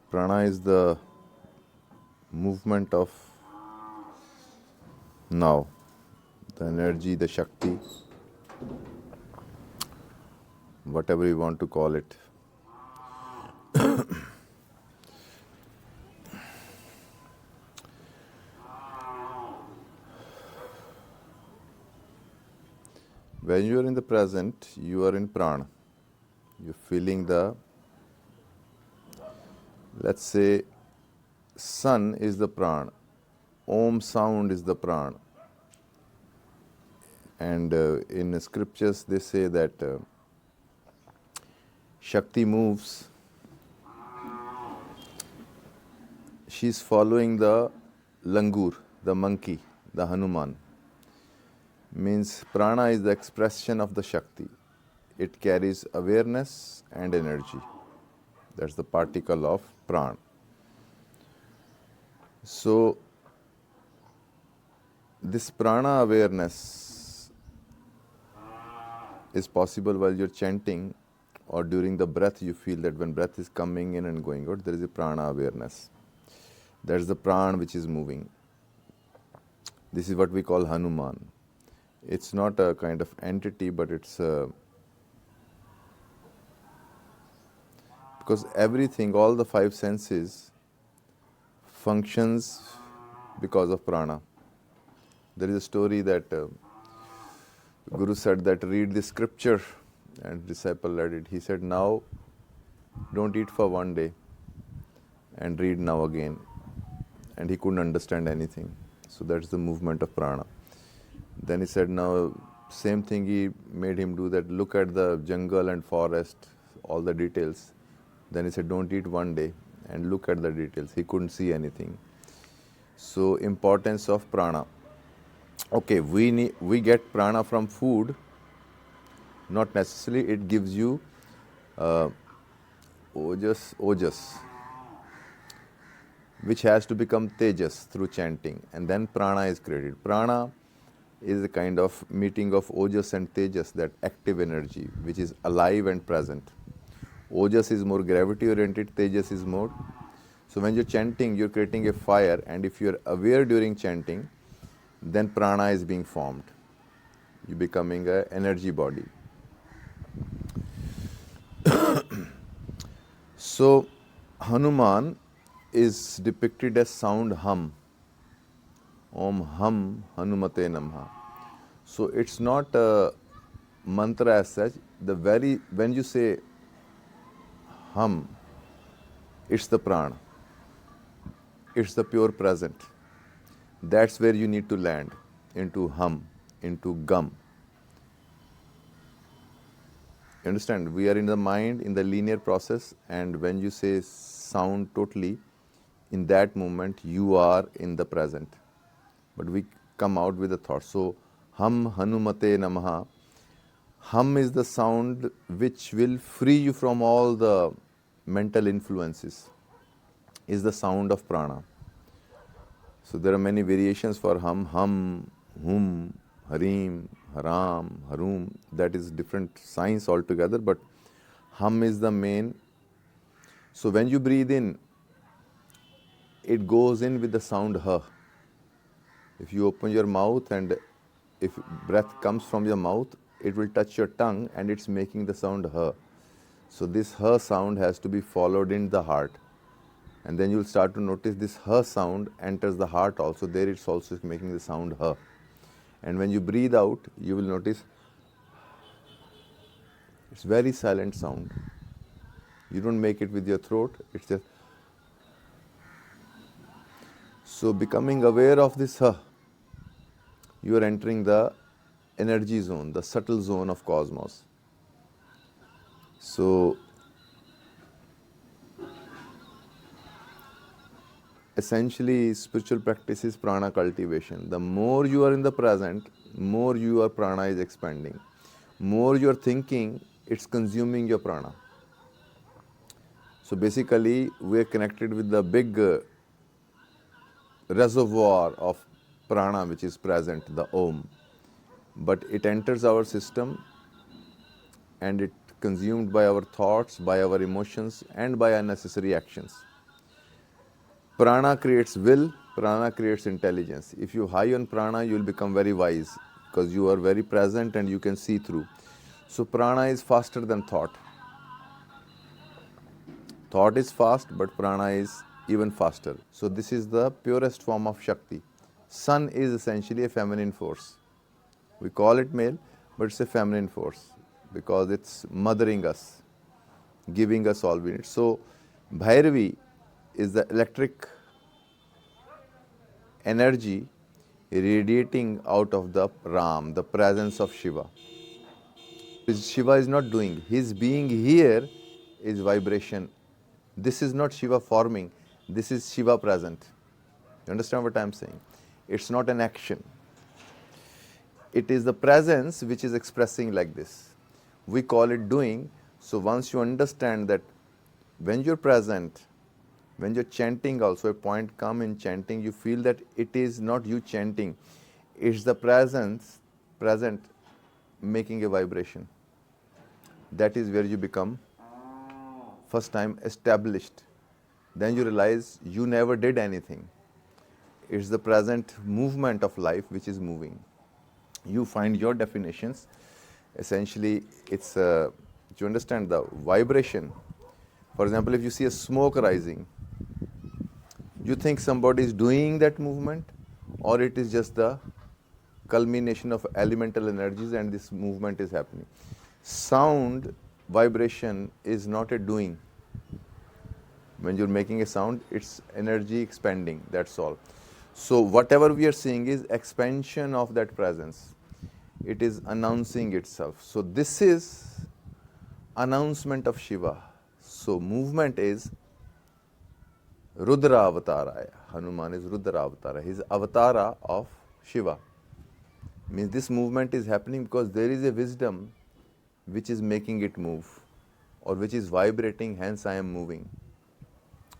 Prana is the movement of now, the energy, the Shakti, whatever you want to call it. When you are in the present, you are in Prana. You're feeling the, let's say, sun is the Prana, Om sound is the Prana. And in the scriptures they say that Shakti moves, she's following the langur, the monkey, the Hanuman. Means prana is the expression of the Shakti. It carries awareness and energy. That's the particle of prana. So this prana awareness is possible while you're chanting, or during the breath you feel that when breath is coming in and going out, there is a prana awareness. That's the prana which is moving. This is what we call Hanuman. It's not a kind of entity, but it's because everything, all the five senses functions because of prana. There is a story that Guru said that read the scripture, and disciple read it. He said, now don't eat for one day and read now again. And he couldn't understand anything. So that's the movement of prana. Then he said, now same thing he made him do, that look at the jungle and forest, all the details. Then he said, don't eat one day and look at the details. He couldn't see anything. So importance of prana. Okay, we get prana from food. Not necessarily it gives you ojas, which has to become tejas through chanting, and then prana is created. Prana is a kind of meeting of ojas and tejas, that active energy which is alive and present. Ojas is more gravity oriented, tejas is more. So when you're chanting, you're creating a fire, and if you're aware during chanting, then prana is being formed. You're becoming an energy body. So Hanuman is depicted as sound hum. Om Hum Hanumate Namaha. So it's not a mantra as such. When you say hum, it's the prana. It's the pure present. That's where you need to land, into hum, into gum. You understand? We are in the mind, in the linear process, and when you say sound totally, in that moment you are in the present. But we come out with a thought. So, Hum Hanumate Namaha. Hum is the sound which will free you from all the mental influences, is the sound of prana. So there are many variations for hum. Hum, hum, harim, haram, harum. That is different science altogether, but hum is the main. So when you breathe in, it goes in with the sound ha. If you open your mouth and if breath comes from your mouth, it will touch your tongue and it's making the sound ha. So this ha sound has to be followed in the heart. And then you'll start to notice this ha sound enters the heart also. There it's also making the sound ha. And when you breathe out, you will notice it's very silent sound. You don't make it with your throat, it's just. So becoming aware of this ha, you are entering the energy zone, the subtle zone of cosmos. So essentially spiritual practice is prana cultivation. The more you are in the present, more your prana is expanding. More you are thinking, it's consuming your prana. So basically we are connected with the big reservoir of prana which is present, the Om. But it enters our system and it consumed by our thoughts, by our emotions, and by unnecessary actions. Prana creates will, prana creates intelligence. If you high on prana, you will become very wise because you are very present and you can see through. So prana is faster than thought. Thought is fast, but prana is even faster. So this is the purest form of Shakti. Sun is essentially a feminine force. We call it male, but it's a feminine force because it's mothering us, giving us all we need. So Bhairavi is the electric energy radiating out of the Ram, the presence of Shiva. Shiva is not doing. His being here is vibration. This is not Shiva forming. This is Shiva present. You understand what I am saying? It's not an action. It is the presence which is expressing like this. We call it doing. So once you understand that when you're present, when you're chanting also, a point come in chanting, you feel that it is not you chanting. It's the presence, present, making a vibration. That is where you become first time established. Then you realize you never did anything. It's the present movement of life which is moving. You find your definitions. Essentially, it's you understand the vibration. For example, if you see a smoke rising, you think somebody is doing that movement, or it is just the culmination of elemental energies and this movement is happening. Sound vibration is not a doing. When you're making a sound, it's energy expanding, that's all. So whatever we are seeing is expansion of that presence. It is announcing itself. So this is announcement of Shiva. So movement is Rudra Avataraya. Hanuman is Rudra Avatara. He is Avatara of Shiva. Means this movement is happening because there is a wisdom which is making it move, or which is vibrating, hence I am moving.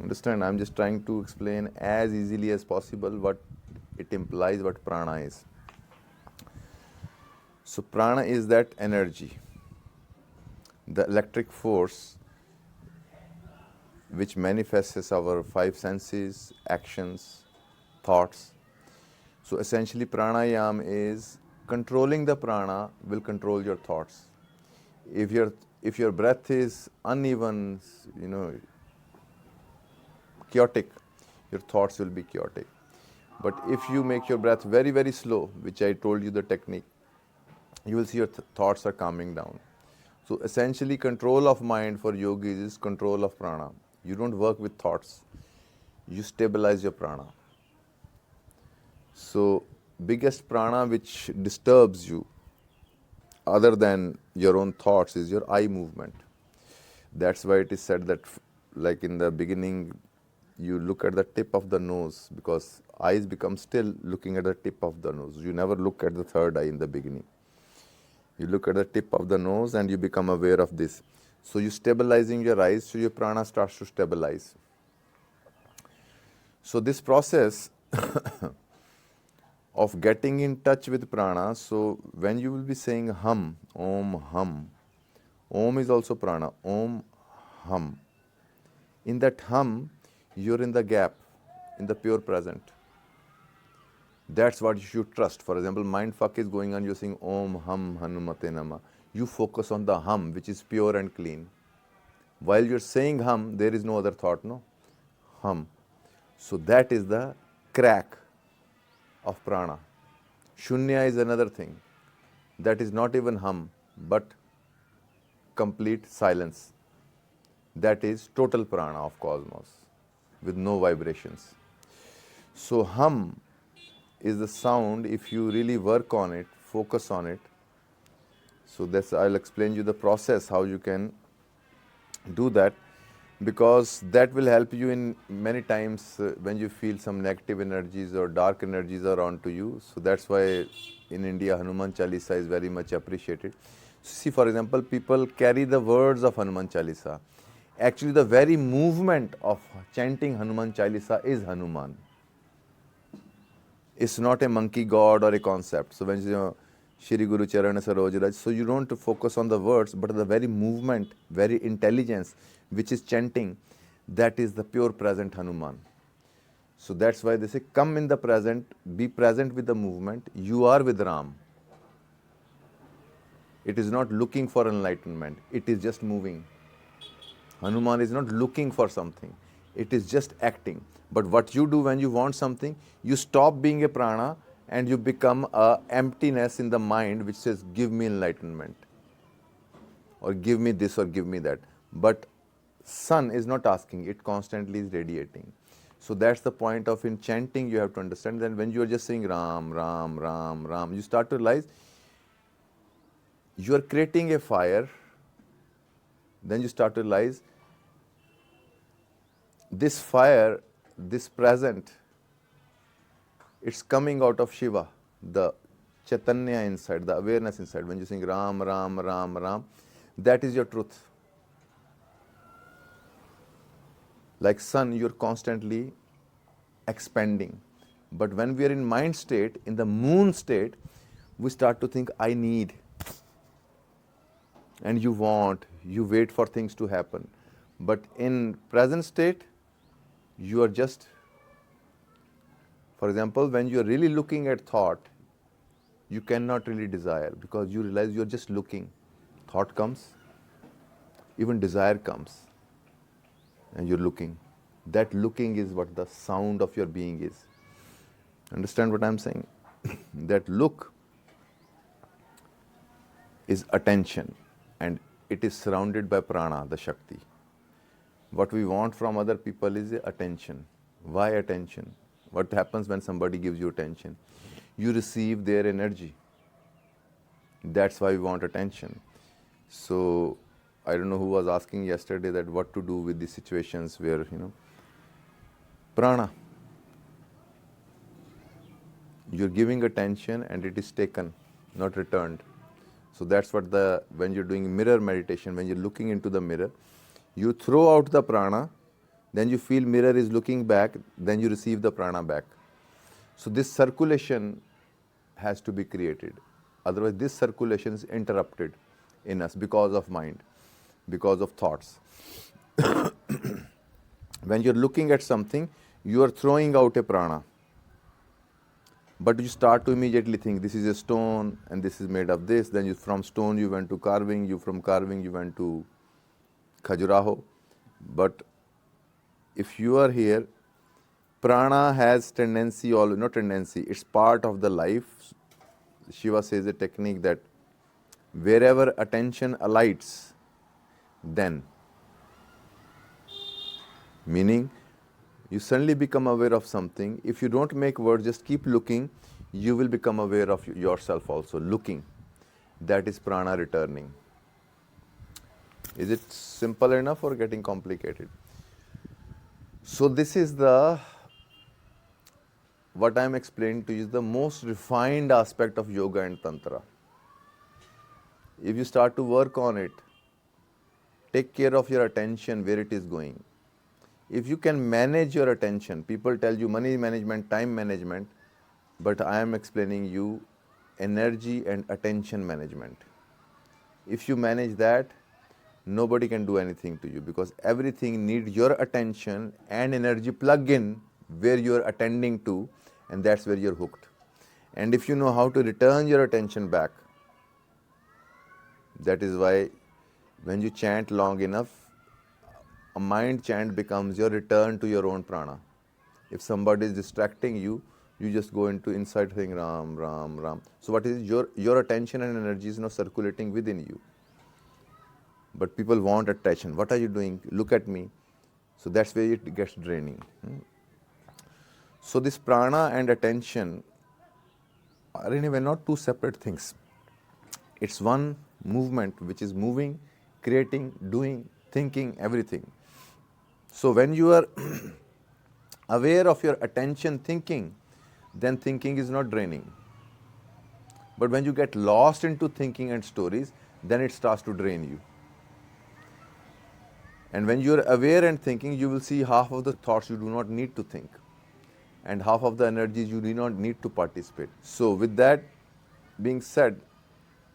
Understand? I am just trying to explain as easily as possible what it implies, what prana is. So prana is that energy, the electric force which manifests as our five senses, actions, thoughts. So essentially pranayam is controlling the prana will control your thoughts. If your breath is uneven, chaotic, your thoughts will be chaotic. But if you make your breath very, very slow, which I told you the technique, you will see your thoughts are calming down. So essentially control of mind for yogis is control of prana. You don't work with thoughts. You stabilize your prana. So biggest prana which disturbs you other than your own thoughts is your eye movement. That's why it is said that, like in the beginning, you look at the tip of the nose because eyes become still looking at the tip of the nose. You never look at the third eye in the beginning. You look at the tip of the nose and you become aware of this. So you're stabilizing your eyes, so your prana starts to stabilize. So this process of getting in touch with prana, so when you will be saying hum, om is also prana, om, hum. In that hum, you're in the gap, in the pure present. That's what you should trust. For example, mind fuck is going on, you're saying Om Hum Hanumate Namaha. You focus on the hum, which is pure and clean. While you're saying hum, there is no other thought, no? Hum. So that is the crack of prana. Shunya is another thing. That is not even hum, but complete silence. That is total prana of cosmos, with no vibrations. So hum is the sound, if you really work on it, focus on it. So that's, I'll explain you the process, how you can do that, because that will help you in many times when you feel some negative energies or dark energies are onto you. So that's why in India Hanuman Chalisa is very much appreciated. See, for example, people carry the words of Hanuman Chalisa. Actually, the very movement of chanting Hanuman Chalisa is Hanuman. It's not a monkey god or a concept. So when you say Shri Guru Charana Saroj Raj, so you don't focus on the words, but the very movement, very intelligence, which is chanting, that is the pure present Hanuman. So that's why they say, come in the present, be present with the movement, you are with Ram. It is not looking for enlightenment, it is just moving. Hanuman is not looking for something, it is just acting. But what you do when you want something, you stop being a prana and you become a emptiness in the mind which says, give me enlightenment, or give me this, or give me that. But sun is not asking, it constantly is radiating. So that's the point of in chanting, you have to understand that when you are just saying Ram, Ram, Ram, Ram, you start to realize you are creating a fire. Then you start to realize this fire, this present, it's coming out of Shiva, the Chaitanya inside, the awareness inside. When you sing Ram, Ram, Ram, Ram, that is your truth. Like sun, you're constantly expanding. But when we are in mind state, in the moon state, we start to think, I need. And you want, you wait for things to happen. But in present state, you are just, for example, when you are really looking at thought, you cannot really desire, because you realize you are just looking. Thought comes, even desire comes, and you're looking. That looking is what the sound of your being is. Understand what I'm saying? That look is attention, and it is surrounded by prana, the Shakti. What we want from other people is attention. Why attention? What happens when somebody gives you attention? You receive their energy. That's why we want attention. So, I don't know who was asking yesterday that what to do with the situations where, prana. You're giving attention and it is taken, not returned. So that's what when you're doing mirror meditation, when you're looking into the mirror, you throw out the prana, then you feel mirror is looking back, then you receive the prana back. So this circulation has to be created. Otherwise, this circulation is interrupted in us because of mind, because of thoughts. When you're looking at something, you are throwing out a prana. But you start to immediately think, this is a stone and this is made of this. Then from stone you went to carving, from carving you went to khajuraho. But if you are here, prana has tendency, not tendency, it's part of the life. Shiva says a technique that wherever attention alights, then, meaning you suddenly become aware of something. If you don't make words, just keep looking, you will become aware of yourself also, looking. That is prana returning. Is it simple enough or getting complicated? So this is what I am explaining to you is the most refined aspect of yoga and tantra. If you start to work on it, take care of your attention, where it is going. If you can manage your attention, people tell you money management, time management, but I am explaining you energy and attention management. If you manage that, nobody can do anything to you, because everything needs your attention and energy plug in where you are attending to, and that's where you're hooked. And if you know how to return your attention back, that is why when you chant long enough, a mind chant becomes your return to your own prana. If somebody is distracting you, you just go into inside saying Ram, Ram, Ram. So what is your attention and energy is now circulating within you. But people want attention. What are you doing? Look at me. So that's where it gets draining. So this prana and attention are anyway not two separate things. It's one movement which is moving, creating, doing, thinking, everything. So when you are aware of your attention thinking, then thinking is not draining. But when you get lost into thinking and stories, then it starts to drain you. And when you are aware and thinking, you will see half of the thoughts you do not need to think, and half of the energies you do not need to participate. So with that being said,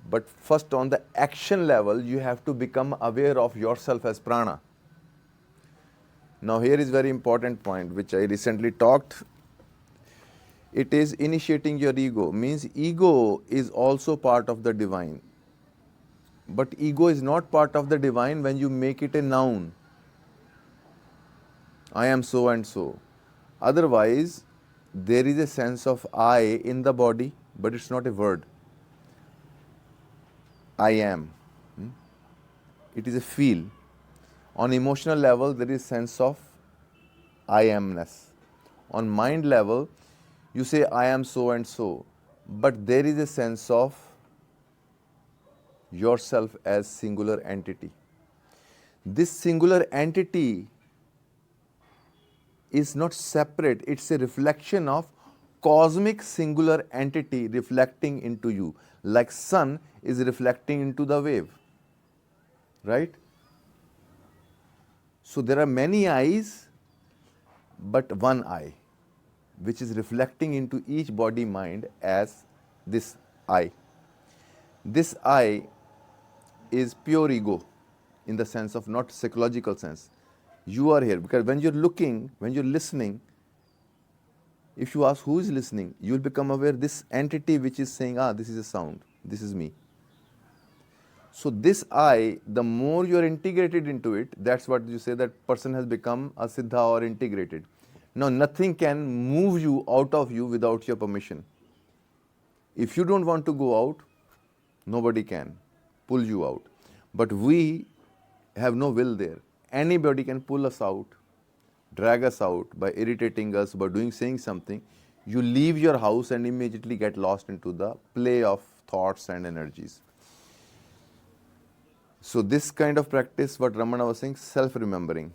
but first on the action level, you have to become aware of yourself as prana. Now here is very important point which I recently talked. It is initiating your ego, means ego is also part of the divine. But ego is not part of the divine when you make it a noun. I am so and so. Otherwise, there is a sense of I in the body, but it's not a word. I am. It is a feel. On emotional level, there is sense of I amness. On mind level, you say I am so and so, but there is a sense of yourself as singular entity. This singular entity is not separate, it's a reflection of cosmic singular entity reflecting into you, like sun is reflecting into the wave, right? So there are many eyes, but one eye, which is reflecting into each body mind as this eye. This I is pure ego in the sense of not psychological sense. You are here because when you're looking, when you're listening, if you ask who is listening, you will become aware this entity which is saying, this is a sound, this is me. So this I, the more you are integrated into it, that's what you say that person has become a siddha or integrated. Now nothing can move you out of you without your permission. If you don't want to go out, nobody can pull you out. But we have no will there. Anybody can pull us out, drag us out by irritating us, by saying something. You leave your house and immediately get lost into the play of thoughts and energies. So this kind of practice, what Ramana was saying, self-remembering.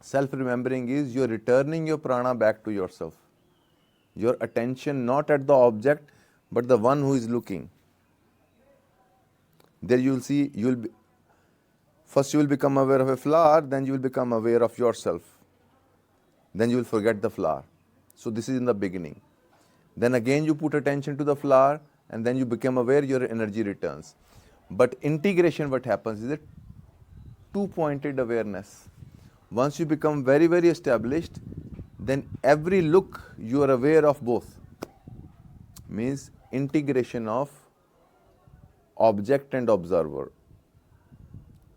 Self-remembering is you're returning your prana back to yourself. Your attention not at the object, but the one who is looking. There you will see, first you will become aware of a flower, then you will become aware of yourself. Then you will forget the flower. So this is in the beginning. Then again you put attention to the flower, and then you become aware, your energy returns. But integration, what happens is a two-pointed awareness. Once you become very, very established, then every look you are aware of both. Means integration of object and observer.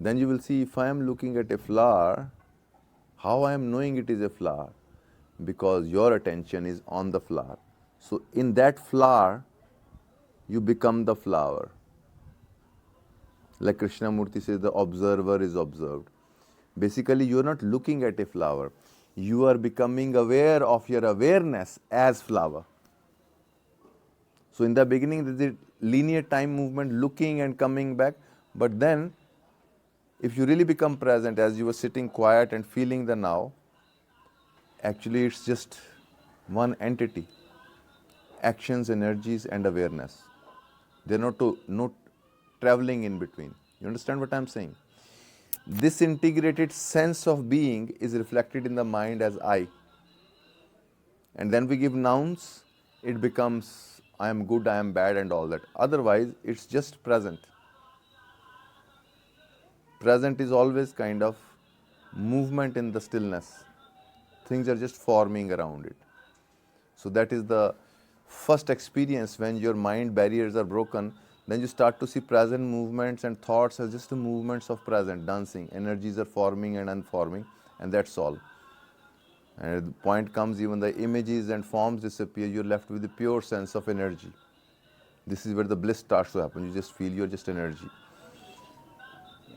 Then you will see if I am looking at a flower, how I am knowing it is a flower? Because your attention is on the flower. So in that flower, you become the flower. Like Krishnamurti says, the observer is observed. Basically, you are not looking at a flower. You are becoming aware of your awareness as flower. So in the beginning, there is a linear time movement, looking and coming back. But then, if you really become present as you were sitting quiet and feeling the now, actually it's just one entity. Actions, energies, and awareness. They're not traveling in between. You understand what I'm saying? This integrated sense of being is reflected in the mind as I. And then we give nouns, it becomes I am good, I am bad, and all that. Otherwise, it's just present. Present is always kind of movement in the stillness. Things are just forming around it. So that is the first experience when your mind barriers are broken. Then you start to see present movements and thoughts as just the movements of present, dancing. Energies are forming and unforming, and that's all. And at the point comes, even the images and forms disappear, you're left with the pure sense of energy. This is where the bliss starts to happen. You just feel you're just energy.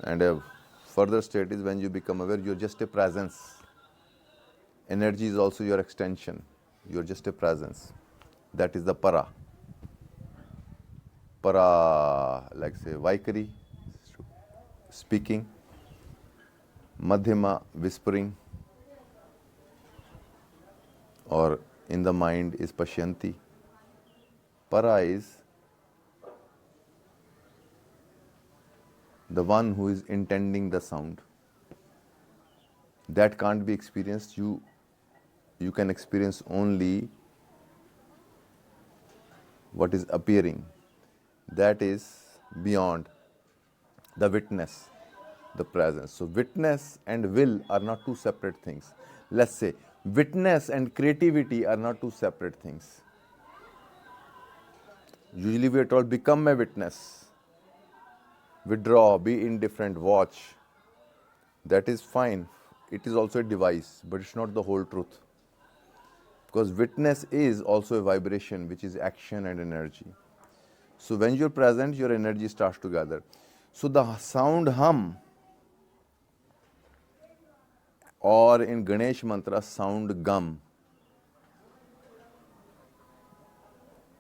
And a further state is when you become aware, you're just a presence. Energy is also your extension. You're just a presence. That is the para. Para, like say, Vaikari, speaking. Madhyama, whispering. Or in the mind is Pashyanti. Para is the one who is intending the sound. That can't be experienced. You can experience only what is appearing. That is beyond the witness. the presence. So witness and will are not two separate things. Let's say witness and creativity are not two separate things. Usually we are told, become a witness, withdraw, be indifferent, watch. That is fine. It is also a device, but it's not the whole truth. Because witness is also a vibration, which is action and energy. So when you're present, your energy starts to gather. So the sound hum, or in Ganesh mantra, sound gum,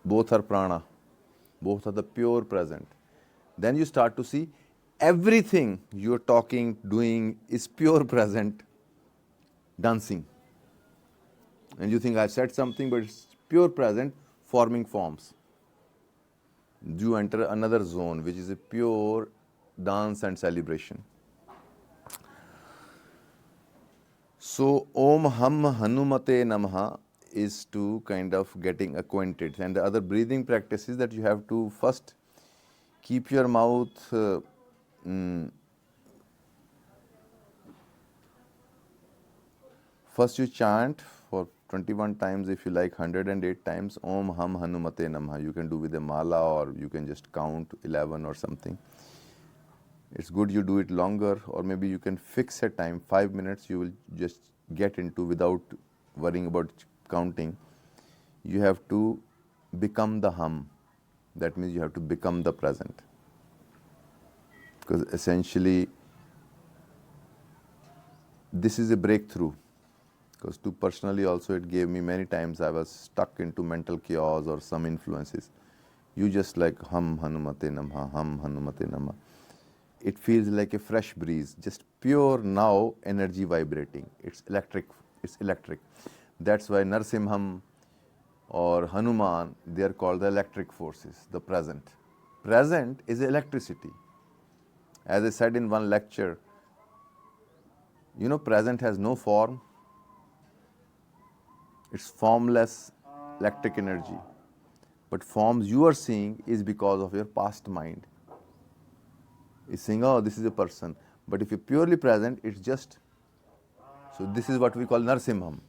both are prana, both are the pure present. Then you start to see everything you're talking, doing is pure present, dancing. And you think I've said something, but it's pure present, forming forms. You enter another zone, which is a pure dance and celebration. So, Om Hum Hanumate Namaha is to kind of getting acquainted. And the other breathing practice is that you have to first keep your mouth first you chant for 21 times, if you like 108 times, Om Hum Hanumate Namaha. You can do with a mala, or you can just count 11 or something. It's good you do it longer, or maybe you can fix a time, 5 minutes you will just get into without worrying about counting. You have to become the hum. That means you have to become the present. Because essentially, this is a breakthrough. Because to personally also, it gave me many times I was stuck into mental chaos or some influences. You just like Hum Hanumate Namaha, Hum Hanumate Namaha. It feels like a fresh breeze, just pure now energy vibrating. It's electric. It's electric. That's why Narsimham or Hanuman, they are called the electric forces, the present. Present is electricity. As I said in one lecture, present has no form. It's formless electric energy. But forms you are seeing is because of your past mind. It's saying, oh, this is a person. But if you're purely present, it's just. So this is what we call Narsimham.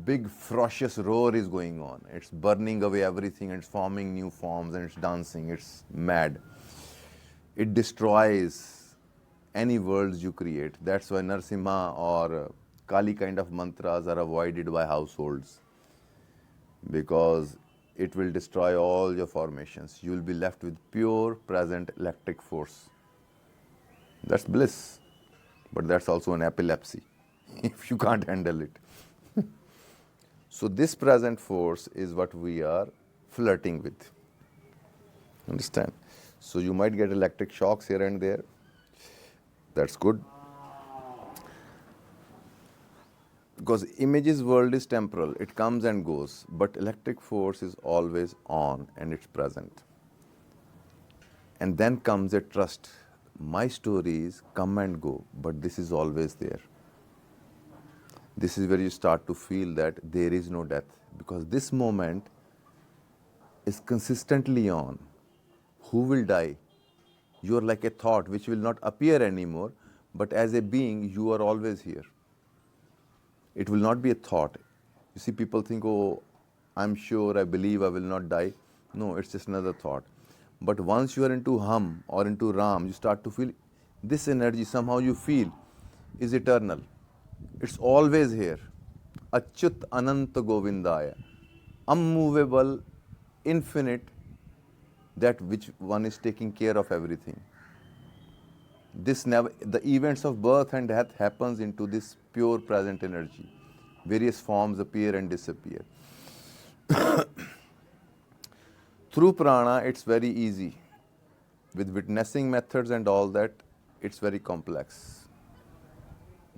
Big ferocious roar is going on. It's burning away everything, and it's forming new forms, and it's dancing. It's mad. It destroys any worlds you create. That's why Narsimha or Kali kind of mantras are avoided by households, because it will destroy all your formations. You will be left with pure present electric force. That's bliss, but that's also an epilepsy if you can't handle it. So this present force is what we are flirting with. Understand? So you might get electric shocks here and there. That's good. Because images world is temporal, it comes and goes, but electric force is always on and it's present. And then comes a trust. My stories come and go, but this is always there. This is where you start to feel that there is no death, because this moment is consistently on. Who will die? You are like a thought which will not appear anymore, but as a being, you are always here. It will not be a thought. You see, people think, oh, I'm sure, I believe I will not die. No, it's just another thought. But once you are into Hum or into Ram, you start to feel this energy, somehow you feel, is eternal. It's always here. Achyut Ananta Govindaya. Unmovable, infinite, that which one is taking care of everything. This never, the events of birth and death happens into this pure present energy. Various forms appear and disappear. Through prana, it's very easy. With witnessing methods and all that, it's very complex.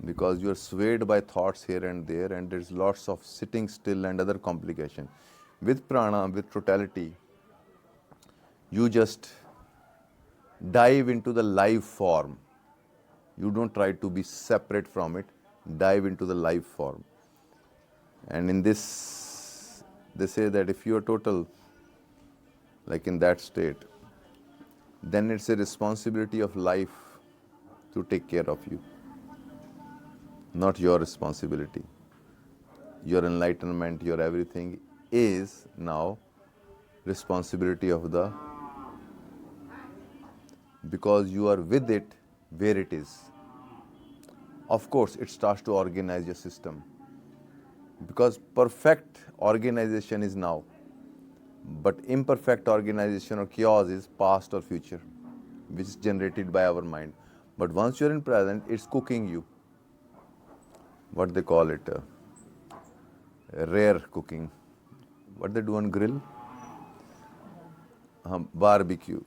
Because you are swayed by thoughts here and there, and there's lots of sitting still and other complication. With prana, with totality, you just dive into the live form. You don't try to be separate from it. Dive into the live form. And in this, they say that if you are total, like in that state, then it's a responsibility of life to take care of you, not your responsibility. Your enlightenment, your everything is now responsibility of the, because you are with it where it is. Of course, it starts to organize your system, because perfect organization is now, but imperfect organization or chaos is past or future, which is generated by our mind. But once you're in present, it's cooking you. What they call it, rare cooking. What they do on grill? Barbecue.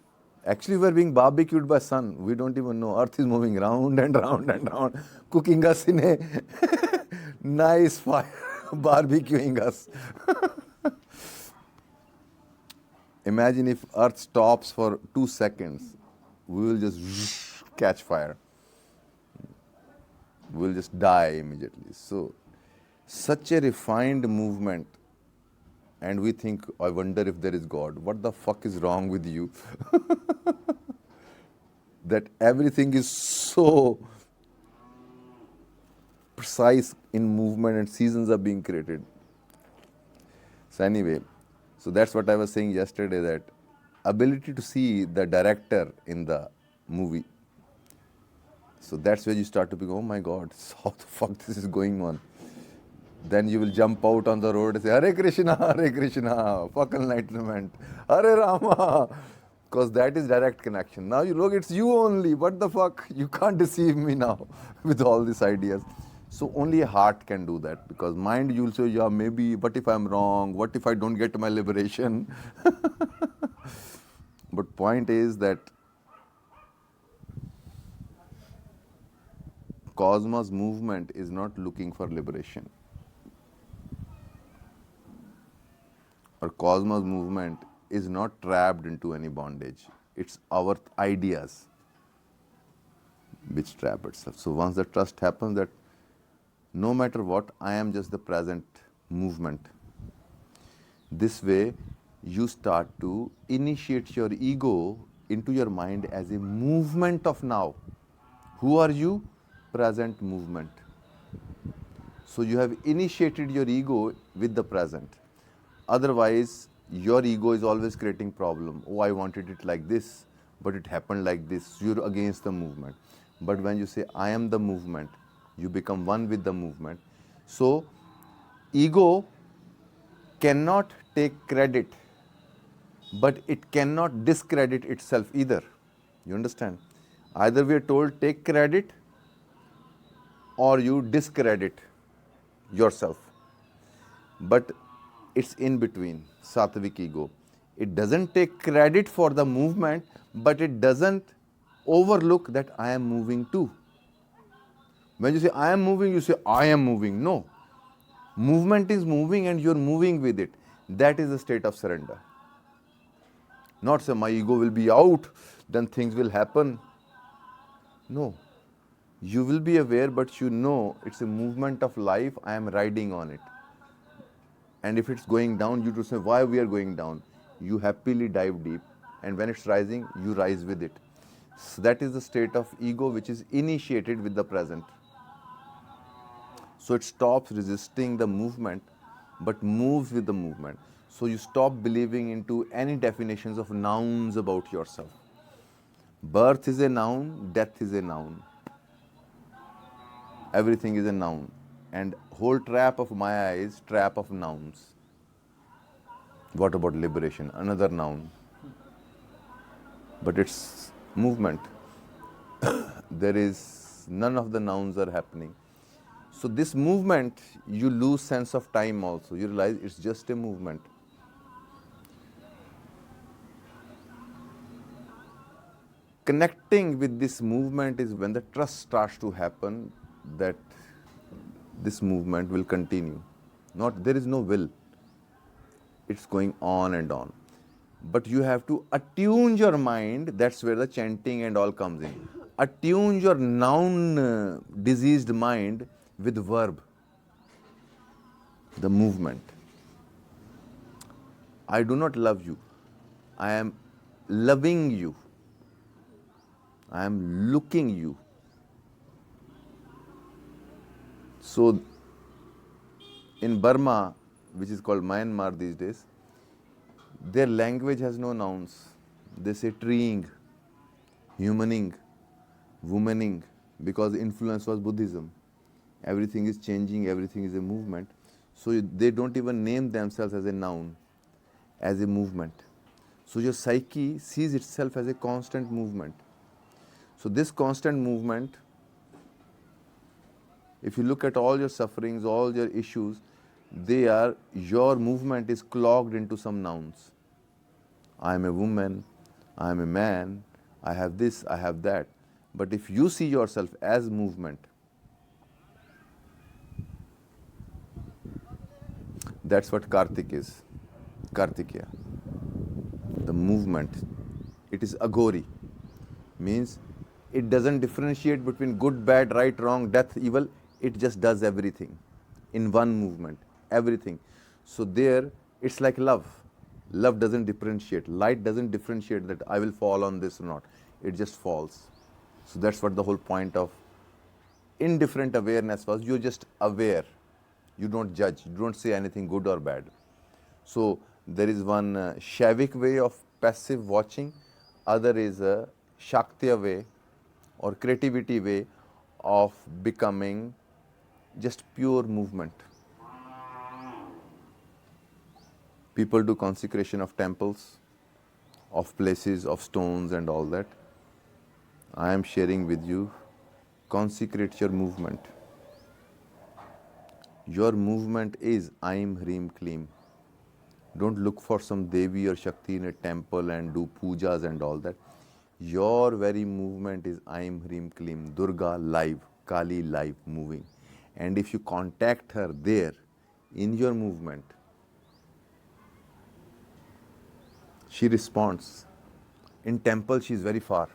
Actually, we're being barbecued by sun. We don't even know. Earth is moving round and round and round, cooking us in a nice fire, barbecuing us. Imagine if Earth stops for 2 seconds, we will just catch fire. We will just die immediately. So, such a refined movement, and we think, I wonder if there is God. What the fuck is wrong with you? That everything is so precise in movement and seasons are being created. So anyway, so that's what I was saying yesterday, that ability to see the director in the movie. So that's where you start to be, oh my God, how the fuck this is going on. Then you will jump out on the road and say, Hare Krishna, fuck enlightenment, Hare Rama. Because that is direct connection. Now you look, it's you only. What the fuck? You can't deceive me now with all these ideas. So only a heart can do that. Because mind, you'll say, yeah, maybe, what if I'm wrong? What if I don't get my liberation? But point is that cosmos movement is not looking for liberation. Or cosmos movement is not trapped into any bondage. It's our ideas which trap itself. So once the trust happens that no matter what, I am just the present movement. This way, you start to initiate your ego into your mind as a movement of now. Who are you? Present movement. So you have initiated your ego with the present. Otherwise, your ego is always creating problem. Oh, I wanted it like this, but it happened like this. You're against the movement. But when you say, I am the movement, you become one with the movement. So, ego cannot take credit, but it cannot discredit itself either. You understand? Either we are told, take credit, or you discredit yourself. But it's in between, sattvic ego. It doesn't take credit for the movement, but it doesn't overlook that I am moving too. When you say I am moving, you say I am moving. No. Movement is moving and you're moving with it. That is the state of surrender. Not say my ego will be out, then things will happen. No. You will be aware, but you know it's a movement of life, I am riding on it. And if it's going down, you to say, why we are going down? You happily dive deep, and when it's rising, you rise with it. So that is the state of ego which is initiated with the present. So it stops resisting the movement, but moves with the movement. So you stop believing into any definitions of nouns about yourself. Birth is a noun, death is a noun. Everything is a noun. And whole trap of Maya is trap of nouns. What about liberation? Another noun. But it's movement. There is none of the nouns are happening. So this movement, you lose sense of time also. You realize it's just a movement. Connecting with this movement is when the trust starts to happen that this movement will continue. Not, there is no will. It's going on and on. But you have to attune your mind. That's where the chanting and all comes in. Attune your noun diseased mind with verb, the movement. I do not love you. I am loving you. I am looking you. So in Burma, which is called Myanmar these days, their language has no nouns. They say treeing, humaning, womaning, because influence was Buddhism. Everything is changing, everything is a movement. So they don't even name themselves as a noun, as a movement. So your psyche sees itself as a constant movement. So this constant movement, if you look at all your sufferings, all your issues, your movement is clogged into some nouns. I am a woman, I am a man, I have this, I have that. But if you see yourself as movement, that's what Kartik is, Kartikeya, the movement. It is Aghori, means it doesn't differentiate between good, bad, right, wrong, death, evil. It just does everything in one movement, everything. So there, it's like love. Love doesn't differentiate. Light doesn't differentiate that I will fall on this or not. It just falls. So that's what the whole point of indifferent awareness was. You're just aware. You don't judge. You don't say anything good or bad. So there is one Shaivik way of passive watching, other is a Shaktiya way or creativity way of becoming just pure movement. People do consecration of temples, of places, of stones and all that. I am sharing with you, consecrate your movement. Your movement is Aim Hrim Klim. Don't look for some Devi or Shakti in a temple and do pujas and all that. Your very movement is Aim Hrim Klim, Durga live, Kali live, moving. And if you contact her there, in your movement, she responds. In temple, she is very far.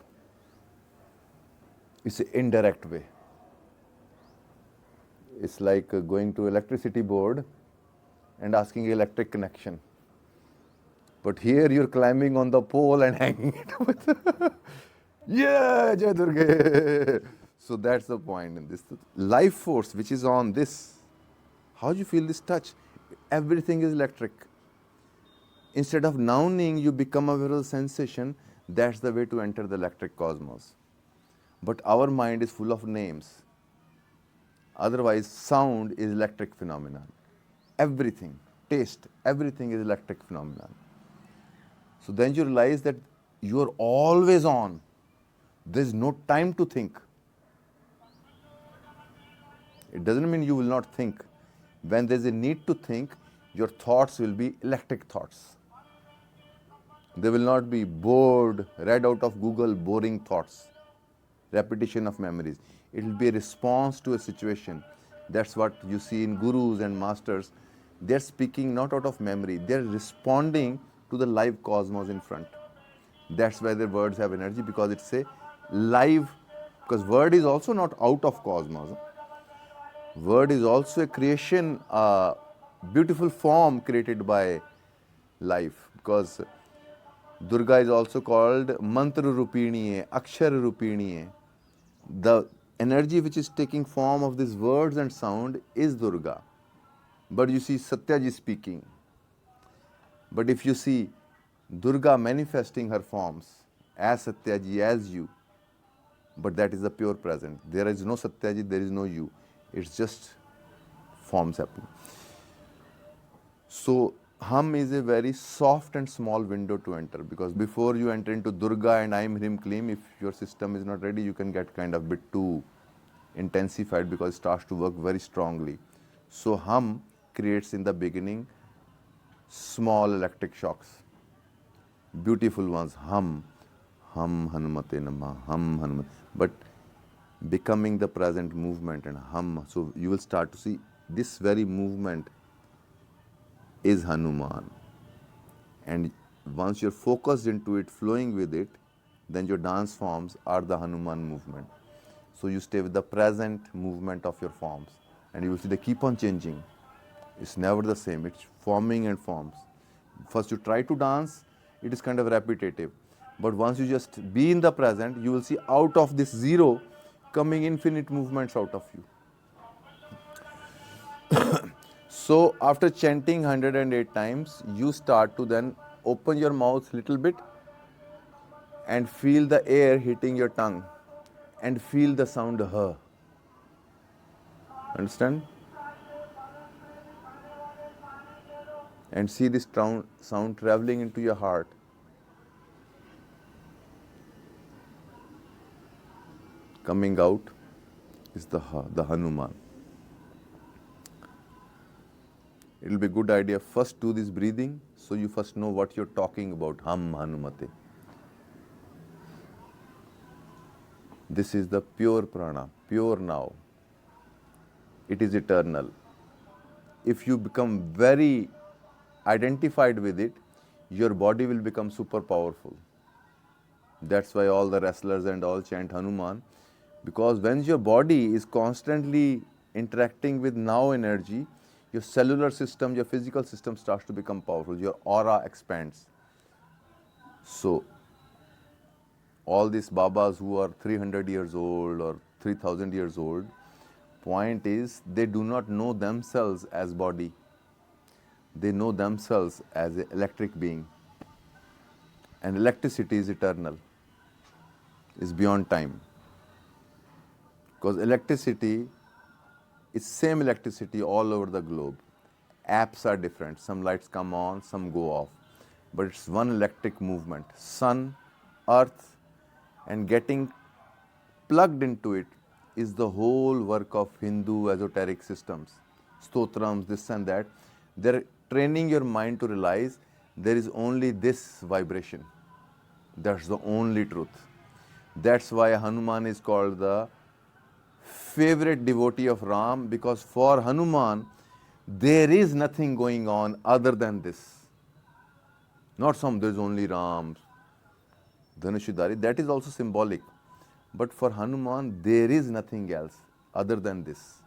It's an indirect way. It's like going to electricity board and asking electric connection. But here you're climbing on the pole and hanging it with, yeah, Jai Durga. So that's the point in this. Life force which is on this, how do you feel this touch? Everything is electric. Instead of nouning, you become aware of the sensation. That's the way to enter the electric cosmos. But our mind is full of names. Otherwise, sound is electric phenomenon. Everything, taste, everything is electric phenomenon. So then you realize that you are always on. There's no time to think. It doesn't mean you will not think. When there's a need to think, your thoughts will be electric thoughts. They will not be bored, read out of Google, boring thoughts, repetition of memories. It will be a response to a situation. That's what you see in gurus and masters. They're speaking not out of memory, they're responding to the live cosmos in front. That's why their words have energy, because it's a live, because word is also not out of cosmos. Word is also a creation, a beautiful form created by life, because Durga is also called Mantra Rupiniye, Akshar Rupiniye. The energy which is taking form of these words and sound is Durga. But you see Satya ji speaking. But if you see Durga manifesting her forms as Satya ji, as you, but that is the pure present. There is no Satya ji, there is no you. It's just forms happening. So Hum is a very soft and small window to enter, because before you enter into Durga and Aim Hrim Klim, if your system is not ready, you can get kind of bit too intensified because it starts to work very strongly. So Hum creates in the beginning small electric shocks, beautiful ones. Hum Hanumate Namaha, Hum Hanumate. But becoming the present movement and hum, so you will start to see this very movement is Hanuman. And once you're focused into it, flowing with it, then your dance forms are the Hanuman movement. So you stay with the present movement of your forms, and you will see they keep on changing. It's never the same, it's forming and forms. First you try to dance, it is kind of repetitive. But once you just be in the present, you will see out of this zero coming infinite movements out of you. So after chanting 108 times, you start to then open your mouth little bit and feel the air hitting your tongue and feel the sound ha. Understand? And see this sound traveling into your heart. Coming out is the ha, the Hanuman. It will be a good idea first do this breathing so you first know what you're talking about. Hum Hanumate. This is the pure prana, pure now. It is eternal. If you become very identified with it, your body will become super powerful. That's why all the wrestlers and all chant Hanuman, because when your body is constantly interacting with now energy, your cellular system, your physical system starts to become powerful, your aura expands. So, all these Babas who are 300 years old or 3000 years old, point is they do not know themselves as body. They know themselves as an electric being. And electricity is eternal, is beyond time. Because electricity is same electricity all over the globe. Apps are different. Some lights come on, some go off. But it's one electric movement. Sun, earth, and getting plugged into it is the whole work of Hindu esoteric systems. Stotrams, this and that. They're training your mind to realize there is only this vibration. That's the only truth. That's why Hanuman is called the favorite devotee of Ram, because for Hanuman, there is nothing going on other than this. Not there's only Ram, Dhanushudari, that is also symbolic. But for Hanuman, there is nothing else other than this.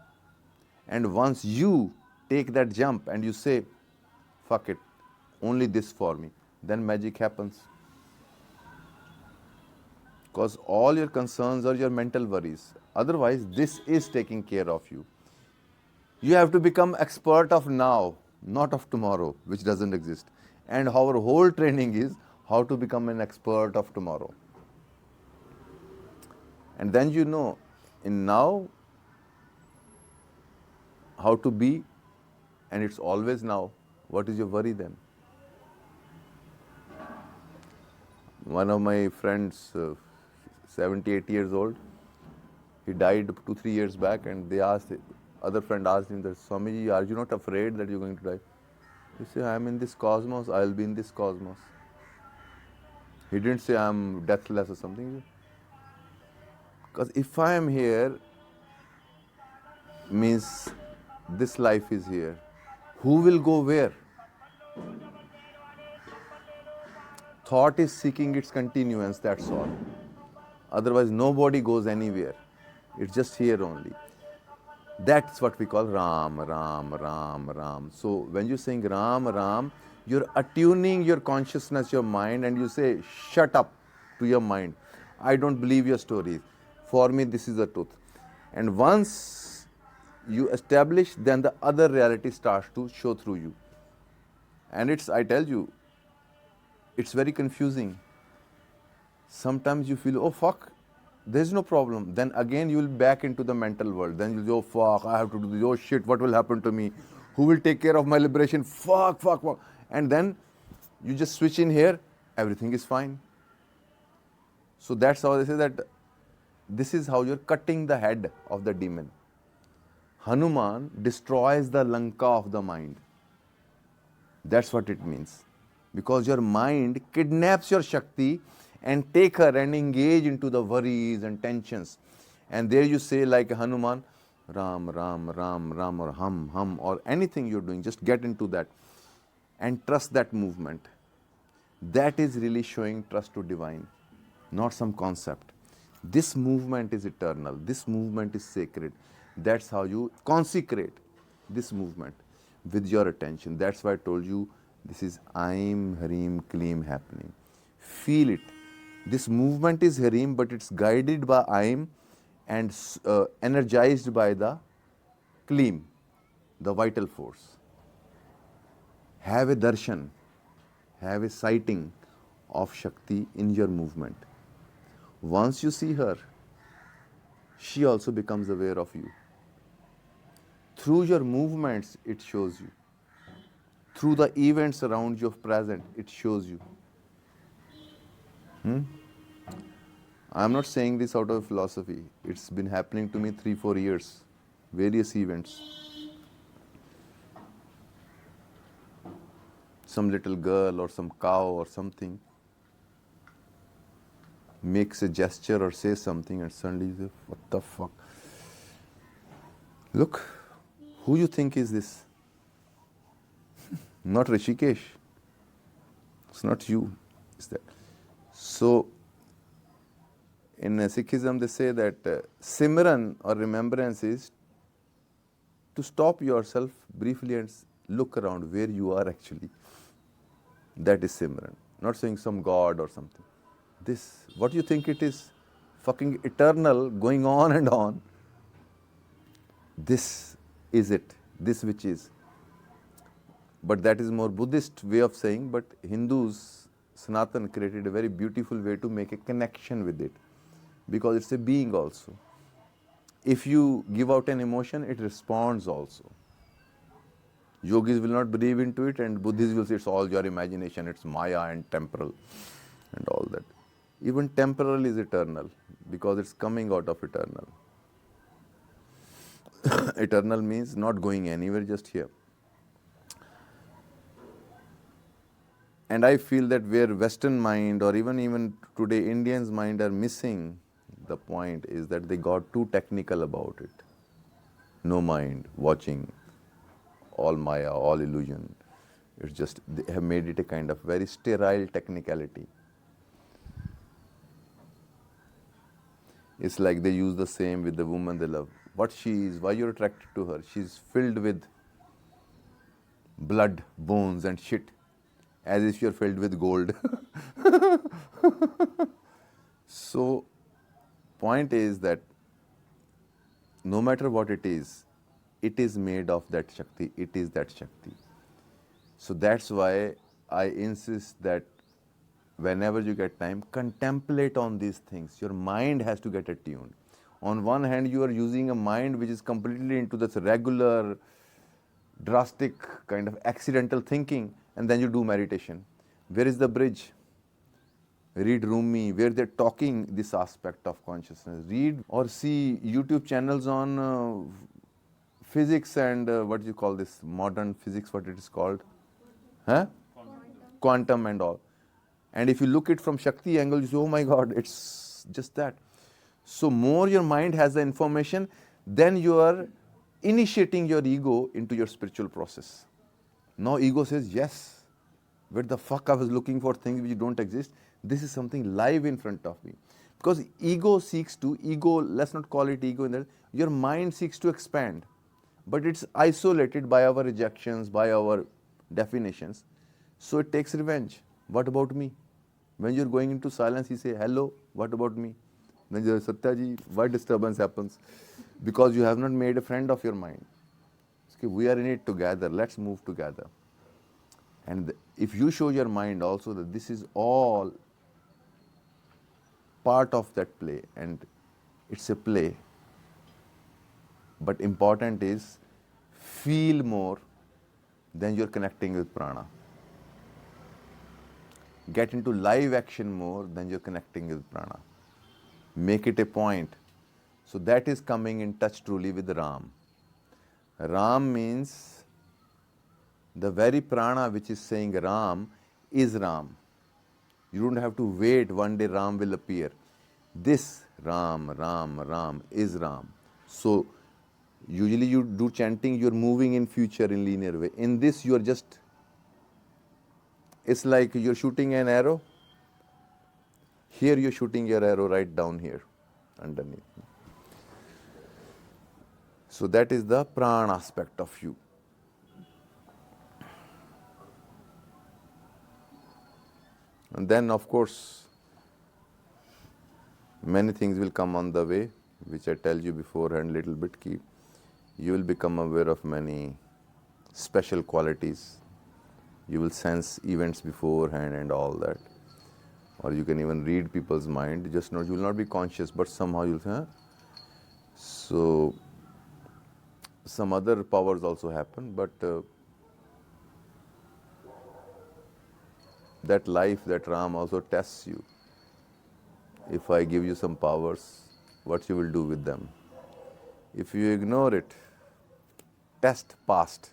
And once you take that jump and you say, fuck it, only this for me, then magic happens. Because all your concerns are your mental worries. Otherwise, this is taking care of you. You have to become expert of now, not of tomorrow, which doesn't exist. And our whole training is how to become an expert of tomorrow. And then you know, in now, how to be, and it's always now. What is your worry then? One of my friends, 78 years old, he died 2-3 years back, and they asked, other friend asked him that, Swamiji, are you not afraid that you're going to die? He said, I am in this cosmos, I'll be in this cosmos. He didn't say I'm deathless or something. Because if I am here, means this life is here. Who will go where? Thought is seeking its continuance, that's all. Otherwise, nobody goes anywhere. It's just here only. That's what we call Ram, Ram, Ram, Ram. So when you're saying Ram, Ram, you're attuning your consciousness, your mind, and you say, shut up to your mind. I don't believe your stories. For me, this is the truth. And once you establish, then the other reality starts to show through you. And it's, I tell you, it's very confusing. Sometimes you feel, oh fuck, there's no problem. Then again you will back into the mental world. Then you'll go, oh fuck, I have to do this. Oh shit, what will happen to me? Who will take care of my liberation? Fuck, fuck, fuck. And then you just switch in here, everything is fine. So that's how they say that this is how you're cutting the head of the demon. Hanuman destroys the Lanka of the mind. That's what it means. Because your mind kidnaps your Shakti and take her and engage into the worries and tensions. And there you say like Hanuman, Ram, Ram, Ram, Ram, or Hum, Hum, or anything you're doing, just get into that and trust that movement. That is really showing trust to divine, not some concept. This movement is eternal. This movement is sacred. That's how you consecrate this movement with your attention. That's why I told you this is Aim, Harim, Kleem happening. Feel it. This movement is Harim, but it's guided by Aim and energized by the Kleem, the vital force. Have a darshan, have a sighting of Shakti in your movement. Once you see her, she also becomes aware of you. Through your movements, it shows you. Through the events around you of present, it shows you. I am not saying this out of philosophy. It's been happening to me 3-4 years. Various events. Some little girl or some cow or something makes a gesture or says something, and suddenly you say, what the fuck? Look, who you think is this? Not Rishikesh. It's not you. It's that. So, in Sikhism, they say that Simran or remembrance is to stop yourself briefly and look around where you are actually. That is Simran. Not saying some God or something. This, what you think it is, fucking eternal, going on and on. This is it. This which is. But that is more Buddhist way of saying, but Hindus, Sanatan created a very beautiful way to make a connection with it. Because it's a being also. If you give out an emotion, it responds also. Yogis will not believe into it, and Buddhists will say it's all your imagination, it's Maya and temporal and all that. Even temporal is eternal because it's coming out of eternal. Eternal means not going anywhere, just here. And I feel that where Western mind or even today Indians' mind are missing the point is that they got too technical about it. No mind, watching, all Maya, all illusion. It's just, they have made it a kind of very sterile technicality. It's like they use the same with the woman they love. What she is, why you're attracted to her. She's filled with blood, bones and shit, as if you're filled with gold. So, point is that no matter what it is made of that Shakti, it is that Shakti. So that's why I insist that whenever you get time, contemplate on these things. Your mind has to get attuned. On one hand, you are using a mind which is completely into this regular, drastic, kind of accidental thinking, and then you do meditation. Where is the bridge? Read Rumi, where they're talking this aspect of consciousness. Read or see YouTube channels on physics and what do you call this, modern physics, what it is called? Huh? Quantum and all. And if you look it from Shakti angle, you say, oh my God, it's just that. So more your mind has the information, then you are initiating your ego into your spiritual process. Now ego says, yes, where the fuck I was looking for things which don't exist. This is something live in front of me. Because ego, let's not call it ego in that, your mind seeks to expand. But it's isolated by our rejections, by our definitions. So it takes revenge. What about me? When you're going into silence, you say, hello, what about me? Then you say, Satya ji, why disturbance happens? Because you have not made a friend of your mind. Okay, we are in it together, let's move together. And if you show your mind also that this is all part of that play, and it's a play, but important is feel more than you're connecting with prana. Get into live action more than you're connecting with prana. Make it a point. So that is coming in touch truly with Ram. Ram means the very prana which is saying Ram is Ram. You don't have to wait, one day Ram will appear. This Ram, Ram, Ram is Ram. So usually you do chanting, you're moving in future in linear way. In this you are just, it's like you're shooting an arrow. Here you're shooting your arrow right down here, underneath. So that is the prana aspect of you. And then of course, many things will come on the way, which I tell you beforehand little bit, you will become aware of many special qualities You will sense events beforehand and all that. Or you can even read people's mind, just not, you will not be conscious, but somehow you'll say, huh? So some other powers also happen, but that life, that Ram also tests you. If I give you some powers, what you will do with them? If you ignore it, test passed.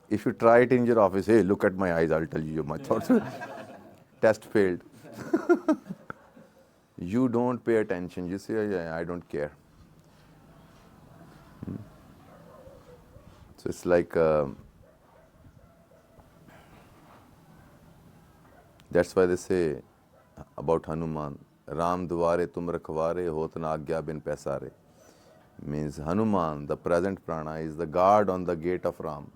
If you try it in your office, hey, look at my eyes, I'll tell you my thoughts. Test failed. You don't pay attention. You say, yeah, I don't care. So it's like, that's why they say about Hanuman, Ram dware tum rakhware hot na agya bin paisare. Means Hanuman, the present prana, is the guard on the gate of Ram.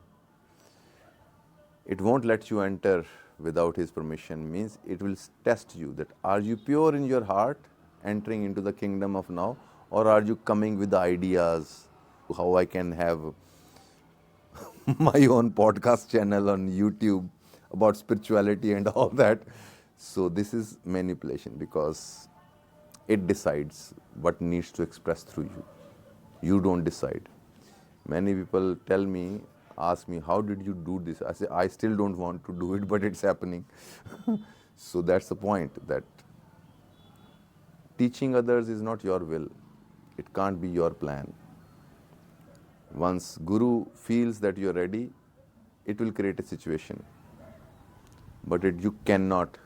It won't let you enter without his permission. Means it will test you that are you pure in your heart, entering into the kingdom of now, or are you coming with the ideas how I can have my own podcast channel on YouTube about spirituality and all that. So this is manipulation, because it decides what needs to express through you. You don't decide. Many people tell me, ask me, how did you do this? I say, I still don't want to do it, but it's happening. So that's the point, that teaching others is not your will. It can't be your plan. Once Guru feels that you're ready, it will create a situation. But you cannot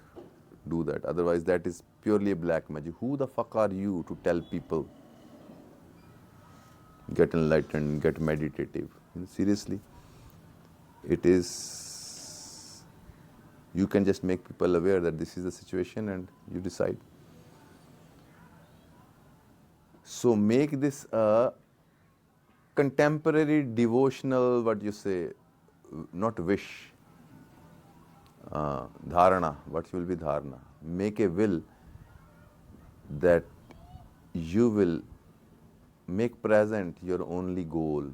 do that. Otherwise, that is purely a black magic. Who the fuck are you to tell people, get enlightened, get meditative? Seriously. It is, you can just make people aware that this is the situation and you decide. So make this a contemporary devotional, what you say, not wish, dharana. What will be dharana? Make a will that you will make present your only goal.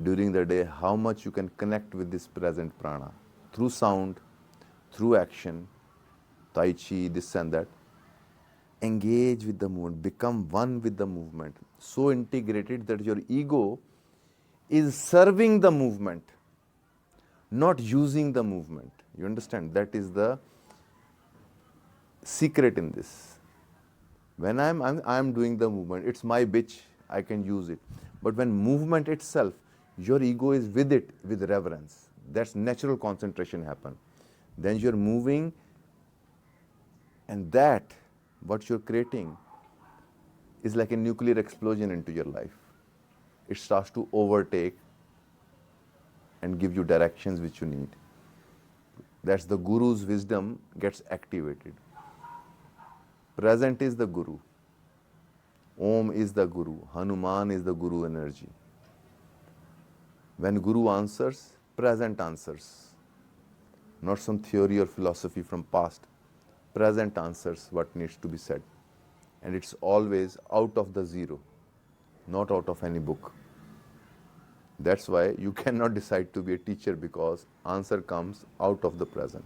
During the day, how much you can connect with this present prana through sound, through action, tai chi, this and that. Engage with the movement, become one with the movement, so integrated that your ego is serving the movement, not using the movement. You understand? That is the secret in this. When I'm doing the movement, it's my bitch, I can use it. But when movement itself, your ego is with it with reverence. That's natural concentration happen. Then you're moving, and that, what you're creating, is like a nuclear explosion into your life. It starts to overtake and give you directions which you need. That's the Guru's wisdom gets activated. Present is the Guru. Om is the Guru. Hanuman is the Guru energy. When Guru answers, present answers. Not some theory or philosophy from past. Present answers what needs to be said. And it's always out of the zero, not out of any book. That's why you cannot decide to be a teacher, because answer comes out of the present.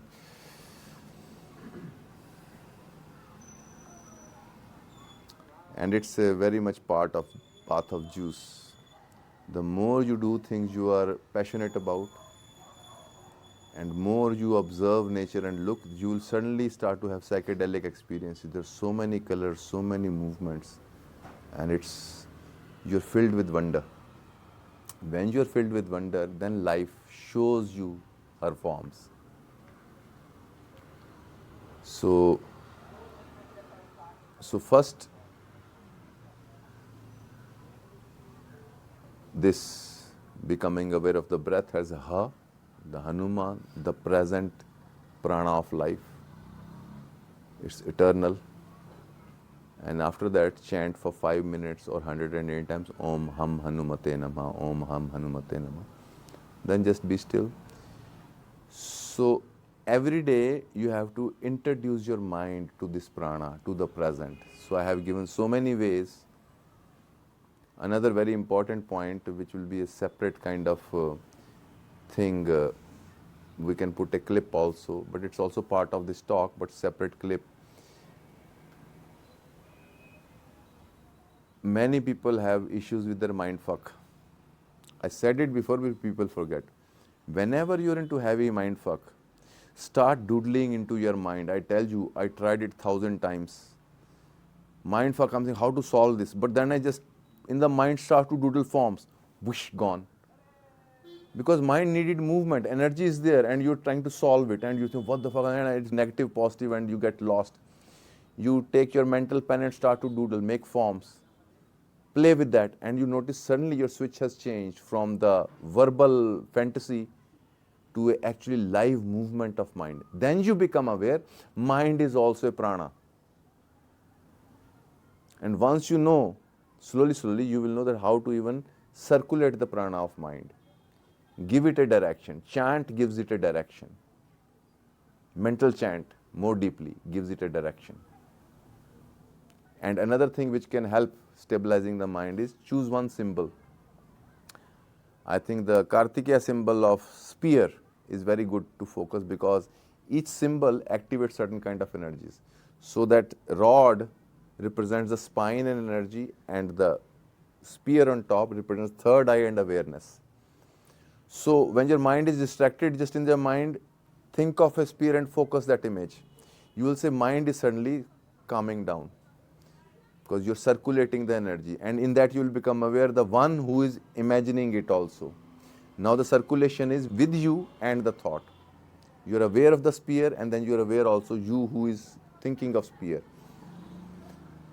And it's a very much part of path of juice. The more you do things you are passionate about, and more you observe nature and look, you will suddenly start to have psychedelic experiences. There's so many colors, so many movements, and you're filled with wonder. When you're filled with wonder, then life shows you her forms. So first, this becoming aware of the breath as a Ha, the Hanuman, the present prana of life. It's eternal. And after that, chant for 5 minutes or 108 times, Om Hum Hanumate Namaha, Om Hum Hanumate Namaha. Then just be still. So every day you have to introduce your mind to this prana, to the present. So I have given so many ways. Another very important point, which will be a separate kind of thing. We can put a clip also, but it's also part of this talk, but separate clip. Many people have issues with their mind fuck. I said it before, but people forget. Whenever you're into heavy mind fuck, start doodling into your mind. I tell you, I tried it 1,000 times. Mind fuck, I'm thinking how to solve this, but then I just in the mind start to doodle forms. Whoosh, gone. Because mind needed movement, energy is there, and you're trying to solve it, and you think what the fuck, and it's negative, positive, and you get lost. You take your mental pen and start to doodle, make forms, play with that, and you notice suddenly your switch has changed from the verbal fantasy to a actually live movement of mind. Then you become aware mind is also a prana. And once you know, slowly you will know that how to even circulate the prana of mind. Give it a direction. Chant gives it a direction. Mental chant more deeply gives it a direction. And another thing which can help stabilizing the mind is choose one symbol. I think the Kartikeya symbol of spear is very good to focus, because each symbol activates certain kind of energies. So that rod represents the spine and energy, and the spear on top represents third eye and awareness. So when your mind is distracted, just in your mind, think of a spear and focus that image. You will say mind is suddenly calming down, because you're circulating the energy, and in that you will become aware the one who is imagining it also. Now the circulation is with you and the thought. You're aware of the spear, and then you're aware also you who is thinking of spear.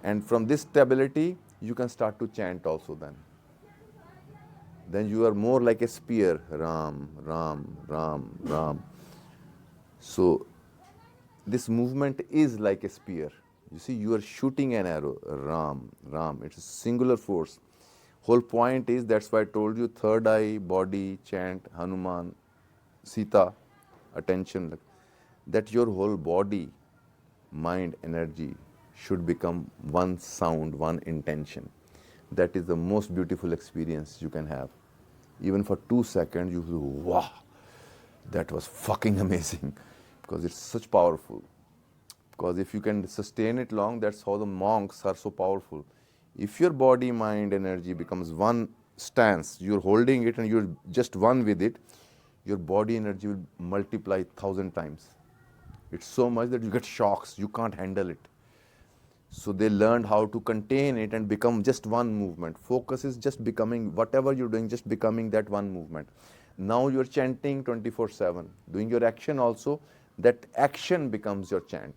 And from this stability, you can start to chant also then. Then you are more like a spear, Ram, Ram, Ram, Ram. So this movement is like a spear. You see, you are shooting an arrow, Ram, Ram. It's a singular force. Whole point is, that's why I told you, third eye, body, chant, Hanuman, Sita, attention, that your whole body, mind, energy should become one sound, one intention. That is the most beautiful experience you can have. Even for 2 seconds, you feel, wow, that was fucking amazing, because it's such powerful. Because if you can sustain it long, that's how the monks are so powerful. If your body, mind, energy becomes one stance, you're holding it and you're just one with it, your body energy will multiply 1,000 times. It's so much that you get shocks, you can't handle it. So they learned how to contain it and become just one movement. Focus is just becoming, whatever you're doing, just becoming that one movement. Now you're chanting 24/7, doing your action also, that action becomes your chant.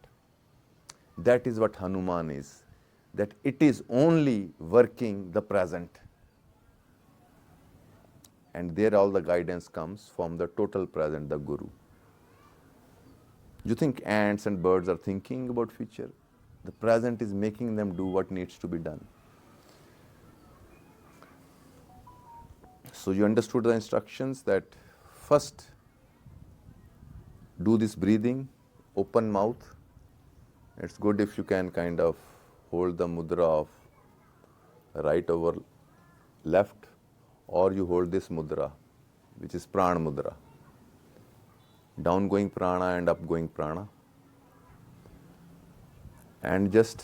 That is what Hanuman is, that it is only working the present. And there all the guidance comes from the total present, the Guru. You think ants and birds are thinking about future? The present is making them do what needs to be done. So you understood the instructions that first do this breathing, open mouth. It's good if you can kind of hold the mudra of right over left, or you hold this mudra, which is prana mudra. Downgoing prana and upgoing prana. And just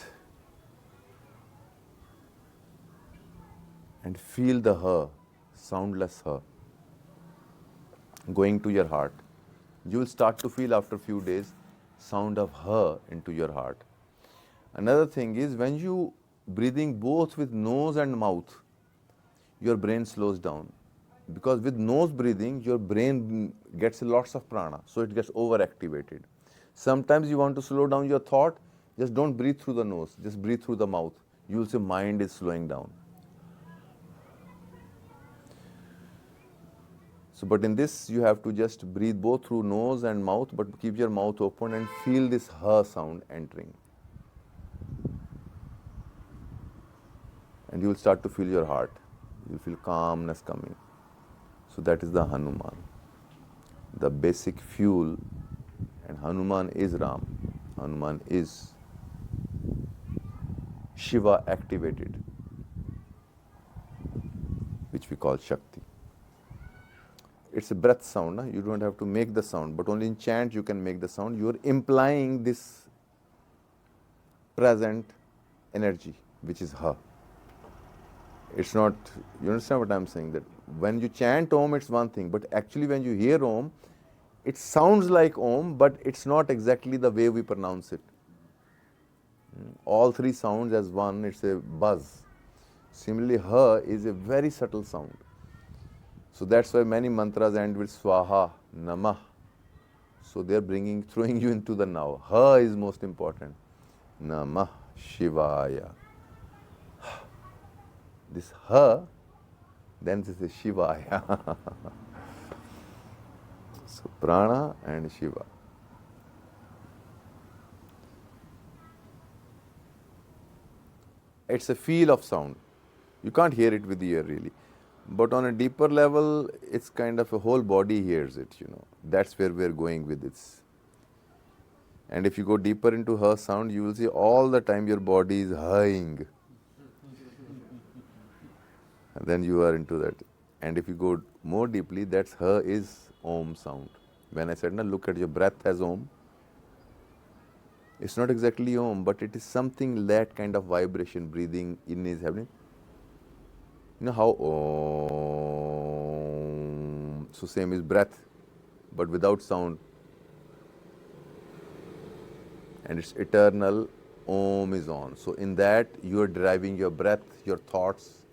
and feel the ha, soundless ha, going to your heart. You will start to feel after a few days sound of ha into your heart. Another thing is, when you breathing both with nose and mouth, your brain slows down. Because with nose breathing, your brain gets lots of prana, so it gets overactivated. Sometimes you want to slow down your thought, just don't breathe through the nose, just breathe through the mouth. You will see mind is slowing down. So, but in this, you have to just breathe both through nose and mouth, but keep your mouth open and feel this ha sound entering. And you will start to feel your heart. You will feel calmness coming. So that is the Hanuman, the basic fuel. And Hanuman is Ram. Hanuman is Shiva activated, which we call Shakti. it's a breath sound. You don't have to make the sound, but only in chant you can make the sound. You are implying this present energy, which is Ha. It's not, you understand what I'm saying? That when you chant Om, it's one thing, but actually when you hear Om, it sounds like Om, but it's not exactly the way we pronounce it. All three sounds as one, it's a buzz. Similarly, Ha is a very subtle sound. So that's why many mantras end with Swaha, Namah. So they're throwing you into the now. Ha is most important. Namah Shivaya. This Ha, then this is Shivaya. So Prana and Shiva. It's a feel of sound. You can't hear it with the ear really. But on a deeper level, it's kind of a whole body hears it, That's where we're going with this. And if you go deeper into her sound, you will see all the time your body is hurrying. And then you are into that. And if you go more deeply, that's her is Om sound. When I said, look at your breath as Om, it's not exactly Om, but it is something that kind of vibration, breathing in is happening. You know how Om, so same is breath, but without sound. And it's eternal, Om is on. So in that, you are deriving your breath, your thoughts,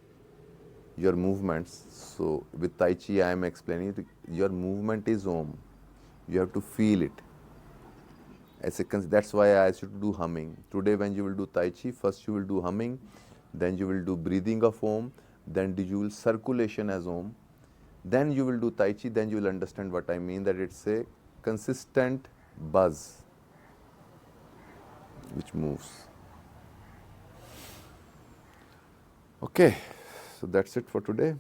your movements. So with Tai Chi, I am explaining it, your movement is Om. You have to feel it. That's why I asked you to do humming. Today when you will do Tai Chi, first you will do humming, then you will do breathing of Om, then you will circulation as Om, then you will do Tai Chi, then you will understand what I mean, that it's a consistent buzz which moves. Okay, so that's it for today.